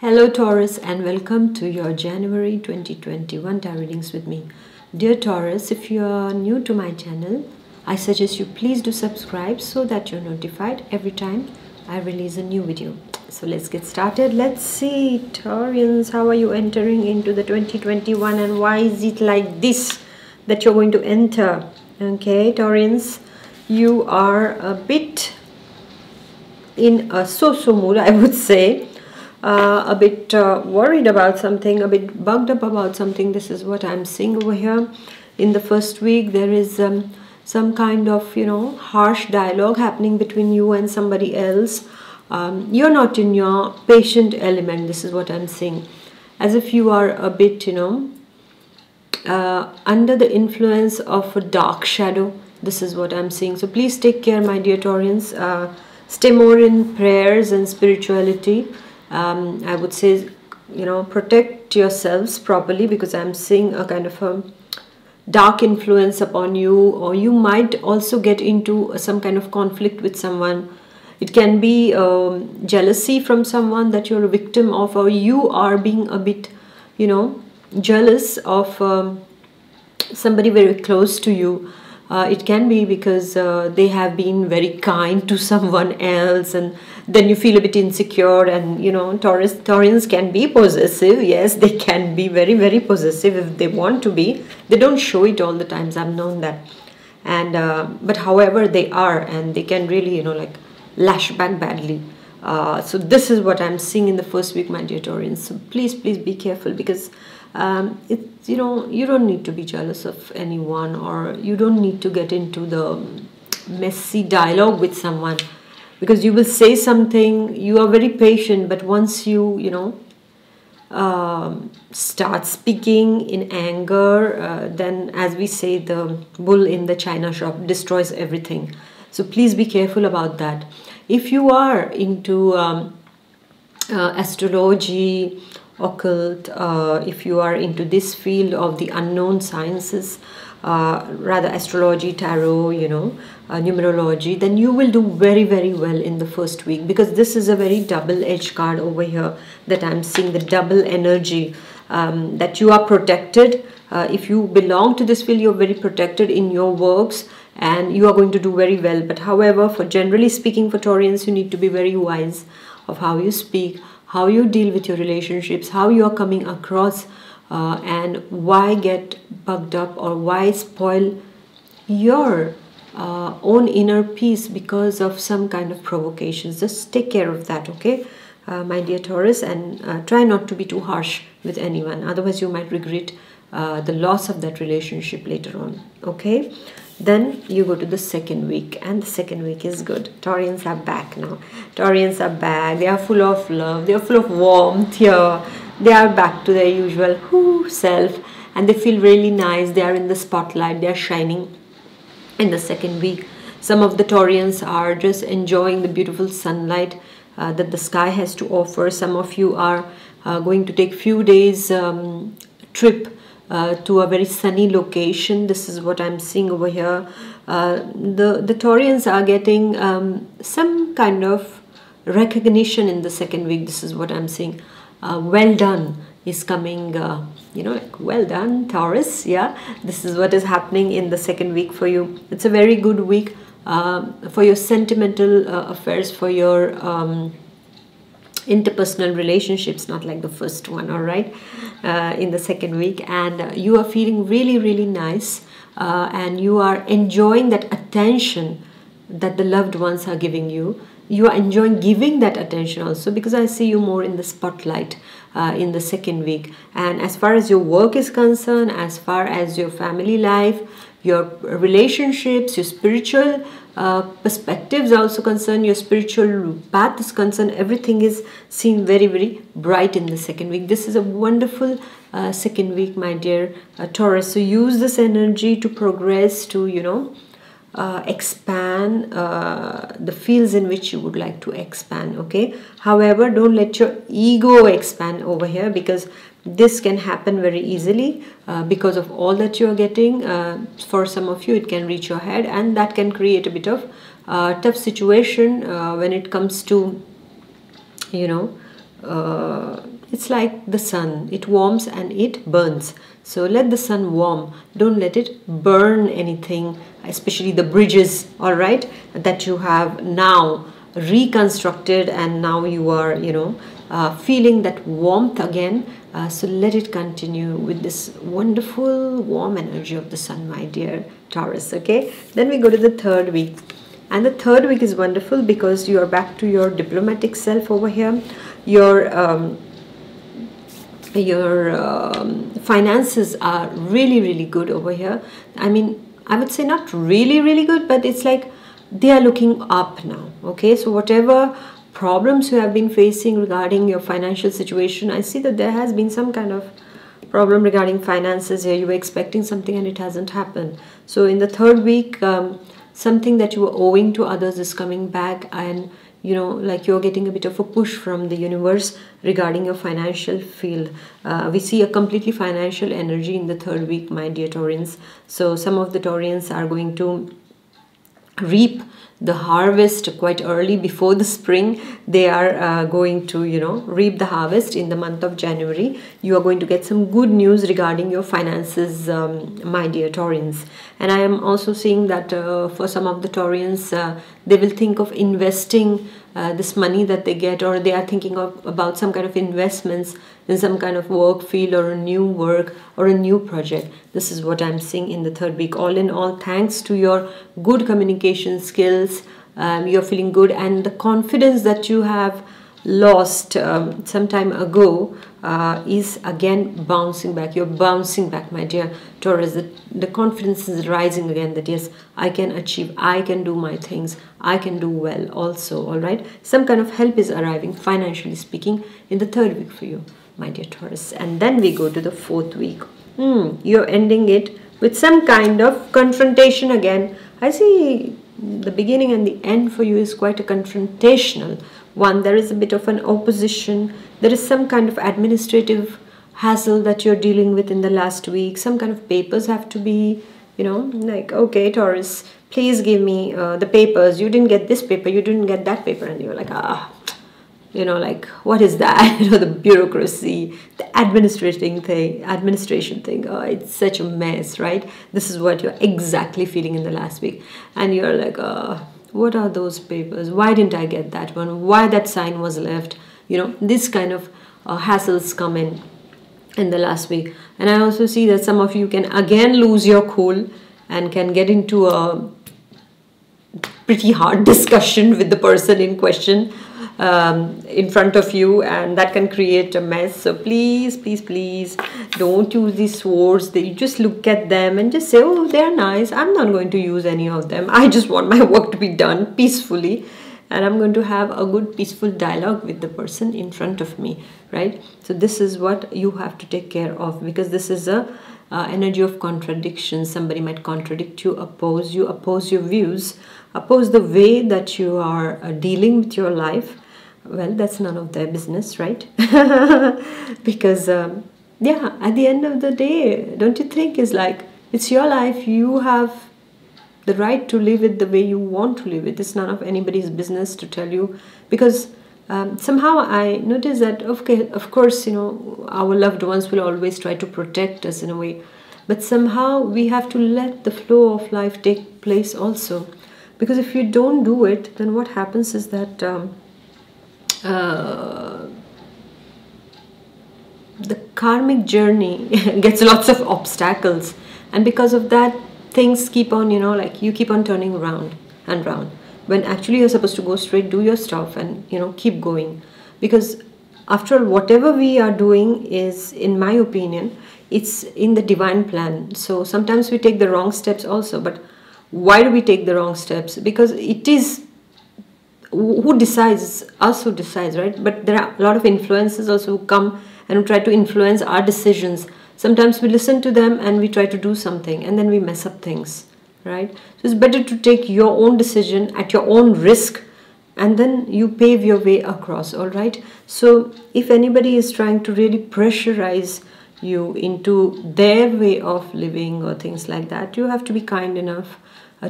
Hello Taurus and welcome to your January 2021 tarot readings with me. Dear Taurus, if you are new to my channel, I suggest you please do subscribe so that you're notified every time I release a new video. So let's get started. Let's see, Taurians, how are you entering into the 2021 and why is it like this that you're going to enter? Okay, Taurians, you are a bit in a so-so mood, I would say. A bit worried about something, a bit bugged up about something. This is what I'm seeing over here. In the first week, there is some kind of, harsh dialogue happening between you and somebody else. You're not in your patient element. This is what I'm seeing. As if you are a bit, under the influence of a dark shadow. This is what I'm seeing. So please take care, my dear Taurians. Stay more in prayers and spirituality. I would say, protect yourselves properly, because I'm seeing a kind of a dark influence upon you, or you might also get into some kind of conflict with someone. It can be jealousy from someone that you're a victim of, or you are being a bit, jealous of somebody very close to you. It can be because they have been very kind to someone else, and then you feel a bit insecure. And Taurians can be possessive. Yes, they can be very, very possessive if they want to be. They don't show it all the times. I've known that. And but however they are, and they can really lash back badly. So this is what I'm seeing in the first week, my dear Taurians. So please be careful, because you don't need to be jealous of anyone, or you don't need to get into the messy dialogue with someone, because you will say something. You are very patient, but once you start speaking in anger, then, as we say, the bull in the china shop destroys everything. So please be careful about that. If you are into astrology, occult, if you are into this field of the unknown sciences, rather astrology, tarot, numerology, then you will do very, very well in the first week, because this is a very double-edged card over here that I'm seeing, the double energy, that you are protected. If you belong to this field, you're very protected in your works, and you are going to do very well. But however, for generally speaking, for Taurians, you need to be very wise of how you speak, how you deal with your relationships, how you are coming across, and why get bugged up or why spoil your own inner peace because of some kind of provocations. Just take care of that, okay, my dear Taurus, and try not to be too harsh with anyone. Otherwise, you might regret the loss of that relationship later on, okay? Then you go to the second week, and the second week is good. Taurians are back now. Taurians are back. They are full of love. They are full of warmth here. They are back to their usual self, and they feel really nice. They are in the spotlight. They are shining in the second week. Some of the Taurians are just enjoying the beautiful sunlight that the sky has to offer. Some of you are going to take few days trip to a very sunny location. This is what I'm seeing over here. The Taurians are getting some kind of recognition in the second week. This is what I'm seeing. Well done is coming, well done, Taurus. Yeah, this is what is happening in the second week for you. It's a very good week for your sentimental affairs, for your interpersonal relationships, not like the first one, all right, in the second week. And you are feeling really, really nice, and you are enjoying that attention that the loved ones are giving you. You are enjoying giving that attention also, because I see you more in the spotlight in the second week. And as far as your work is concerned, as far as your family life, your relationships, your spiritual perspectives are also concerned, your spiritual path is concerned, everything is seen very, very bright in the second week. This is a wonderful second week, my dear Taurus. So use this energy to progress, to expand the fields in which you would like to expand, okay? However, don't let your ego expand over here, because this can happen very easily because of all that you're getting. For some of you, it can reach your head, and that can create a bit of tough situation when it comes to it's like the sun. It warms and it burns. So let the sun warm. Don't let it burn anything, especially the bridges, all right, that you have now reconstructed, and now you are, feeling that warmth again. So let it continue with this wonderful warm energy of the sun, my dear Taurus. Okay, then we go to the third week, and the third week is wonderful because you are back to your diplomatic self over here. Your finances are really good over here. I mean, I would say not really good, but it's like they are looking up now. Okay, so whatever problems you have been facing regarding your financial situation, I see that there has been some kind of problem regarding finances here. You were expecting something and it hasn't happened. So in the third week, something that you were owing to others is coming back, and like you're getting a bit of a push from the universe regarding your financial field. We see a completely financial energy in the third week, my dear Taurians. So some of the Taurians are going to reap the harvest quite early before the spring. They are going to reap the harvest in the month of January. You are going to get some good news regarding your finances, my dear Taurians. And I am also seeing that for some of the Taurians, they will think of investing this money that they get, or they are thinking about some kind of investments in some kind of work field or a new work or a new project. This is what I'm seeing in the third week. All in all, thanks to your good communication skills, you're feeling good, and the confidence that you have lost some time ago is again bouncing back. You're bouncing back, my dear Taurus. The confidence is rising again, that yes, I can achieve, I can do my things, I can do well also. All right, some kind of help is arriving, financially speaking, in the third week for you, my dear Taurus. And then we go to the fourth week. You're ending it with some kind of confrontation again. I see the beginning and the end for you is quite a confrontational one. There is a bit of an opposition. There is some kind of administrative hassle that you're dealing with in the last week. Some kind of papers have to be, like, okay, Taurus, please give me the papers. You didn't get this paper, you didn't get that paper, and you're like, like, what is that? The bureaucracy, the administration thing. Oh, it's such a mess, right? This is what you're exactly feeling in the last week. And you're like, what are those papers? Why didn't I get that one? Why that sign was left? This kind of hassles come in the last week. And I also see that some of you can again lose your cool and can get into a pretty hard discussion with the person in question in front of you, and that can create a mess. So please don't use these swords. You just look at them and just say, oh, they're nice, I'm not going to use any of them, I just want my work to be done peacefully, and I'm going to have a good peaceful dialogue with the person in front of me, right? So this is what you have to take care of, because this is a energy of contradiction. Somebody might contradict you, oppose your views, oppose the way that you are dealing with your life. Well, that's none of their business, right? Because at the end of the day, don't you think, is like, it's your life, you have the right to live it the way you want to live it. It's none of anybody's business to tell you, because somehow I notice that, okay, of course, our loved ones will always try to protect us in a way, but somehow we have to let the flow of life take place also, because if you don't do it, then what happens is that the karmic journey gets lots of obstacles, and because of that, things keep on, like you keep on turning round and round, when actually you're supposed to go straight, do your stuff, and keep going. Because after all, whatever we are doing is, in my opinion, it's in the divine plan. So sometimes we take the wrong steps also, but why do we take the wrong steps? Because it is who decides, us who decides, right? But there are a lot of influences also who come and who try to influence our decisions. Sometimes we listen to them and we try to do something, and then we mess up things, right? So it's better to take your own decision at your own risk, and then you pave your way across, all right? So if anybody is trying to really pressurize you into their way of living or things like that, you have to be kind enough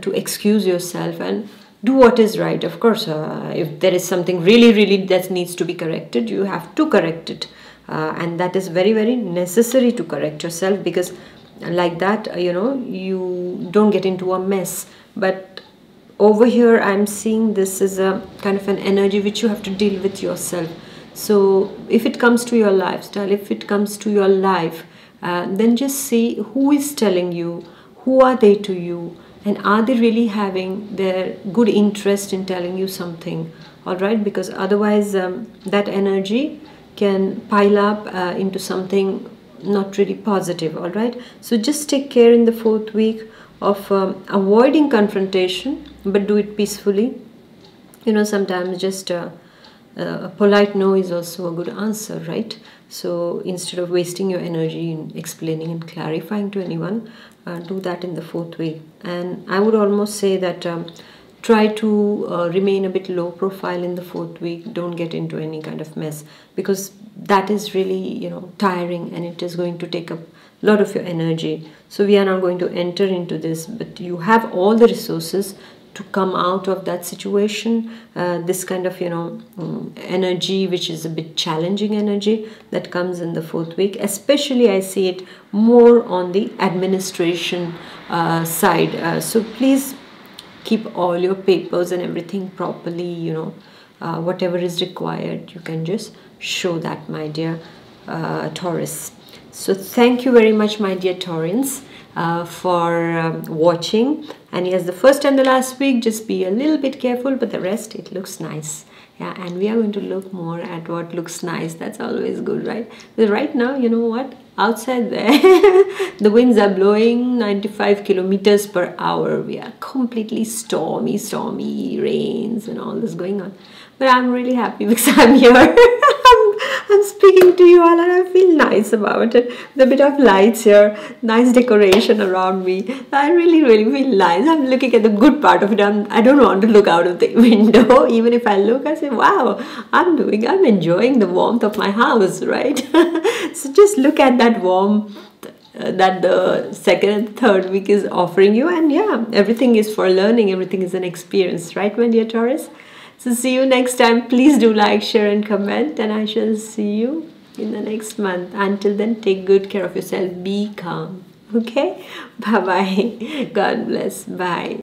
to excuse yourself and do what is right. Of course, if there is something really that needs to be corrected, you have to correct it, and that is very necessary to correct yourself, because like that, you don't get into a mess. But over here I'm seeing this is a kind of an energy which you have to deal with yourself. So if it comes to your lifestyle, if it comes to your life, then just see who is telling you, who are they to you, and are they really having their good interest in telling you something. All right, because otherwise that energy can pile up into something not really positive. All right, so just take care in the 4th week of avoiding confrontation, but do it peacefully. Sometimes just a polite no is also a good answer, right? So instead of wasting your energy in explaining and clarifying to anyone, do that in the 4th week. And I would almost say that try to remain a bit low profile in the 4th week. Don't get into any kind of mess, because that is really tiring, and it is going to take up a lot of your energy. So we are not going to enter into this, but you have all the resources to come out of that situation, this kind of energy which is a bit challenging energy that comes in the 4th week. Especially I see it more on the administration side, so please keep all your papers and everything properly. Whatever is required, you can just show that, my dear Taurus. So thank you very much, my dear Taurans, for watching. And yes, the first and the last week, just be a little bit careful, but the rest, it looks nice. Yeah, and we are going to look more at what looks nice. That's always good, right? Because right now, you know what? Outside there, the winds are blowing 95 kilometers per hour. We are completely stormy rains and all this going on. But I'm really happy because I'm here. I'm speaking to you all, and I feel nice about it. The bit of lights here, nice decoration around me. I really feel nice. I'm looking at the good part of it. I don't want to look out of the window. Even if I look, I say, wow, I'm enjoying the warmth of my house, right? So just look at that warmth that the 2nd and 3rd week is offering you. And yeah, everything is for learning. Everything is an experience, right, my dear Taurus? So see you next time. Please do like, share and comment, and I shall see you in the next month. Until then, take good care of yourself. Be calm. Okay? Bye-bye. God bless. Bye.